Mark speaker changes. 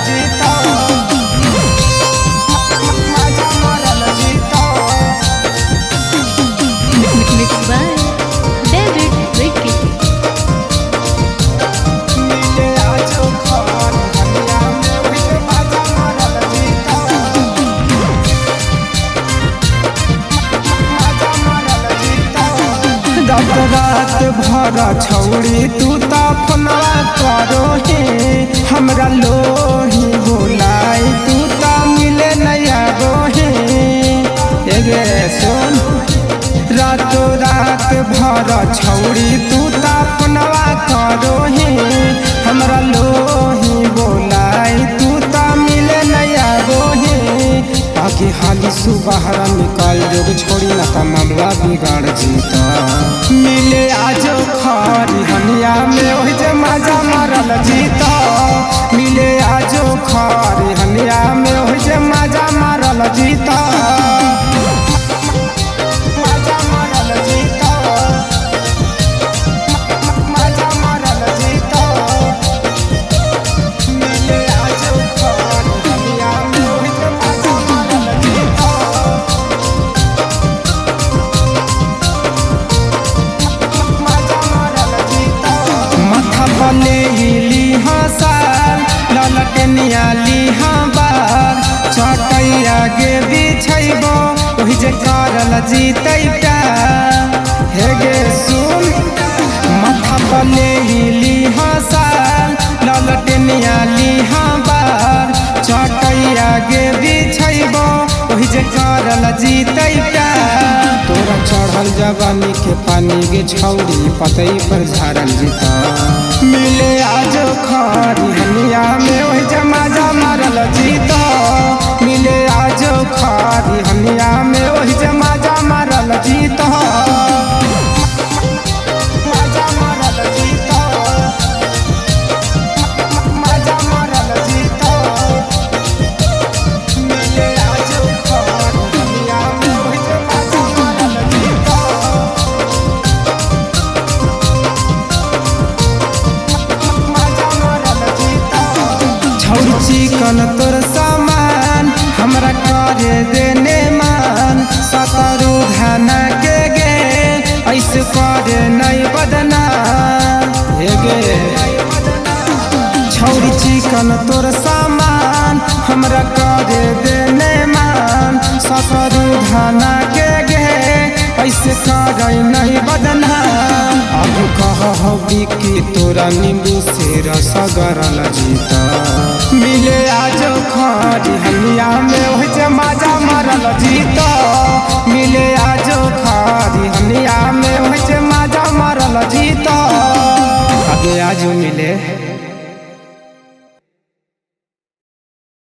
Speaker 1: जीता मजा मारल जीता।
Speaker 2: Mixed by David Ricky.
Speaker 1: मिले आजो घर हनिया में वही मजा मारल जीता मजा मारल जीता। रात भर छौड़ी तू ता फोनवा करो हे हमरा लोही बोलाई तू ता मिले नया रोहे एगे सुन रातो रात भर छौड़ी तू ता फोनवा करो हे हमरा लोही बोलाई तू ता मिले नया रोहे ताकि हाली सुबह निकाल जोग छोड़ी ना ता मामला बिगाड़ जीता। मिले आजो खरी हनिया में वही जे मजा मारल जीता मिले आजो खरी हनिया में वही जे मजा मारल जीता मजा मारल जीता मजा मारल जीता। मिले आजो खरी हनिया में वही जे मजा मारल जीता माथा बले हिली हसाल ललटनिया लिहा बार चटैया गे बिछैबो ओहि जे करल जीतैटा हे गे सुन माथा बले हिली हसाल ललटनिया लिहा बार चटैया गे बिछैबो ओहि जे करल जीतैटा। तोरा चढ़ल जवानी के पानी गे छौड़ी पतई पर झारल जीता मिले आजो खरी हनिया में वही जे मजा मारल जीता मिले आजो खरी हनिया में वही जे मजा मारल जीता मजा मारल जीता मजा मारल जीता। मिले आजो खरी हनिया में वही जे मजा मारल जीता मजा मारल जीता। छौड़ी चिकन तोर सामान हमरा करे देने मान सतरू धाना के गे ऐसे करे नहीं बदना हे गे छौड़ी चिकन तोर सामान हमरा करे देने मान सतरू धाना के गे ऐसे करे नहीं बदना। अब कह बिकी तोरा नींबू से रस गरल जीता मिले आजो खरी हनिया में वही जे मजा मारल जीता मिले आजो खरी हनिया में वही जे मजा मारल जीता। अगे आजो मिले।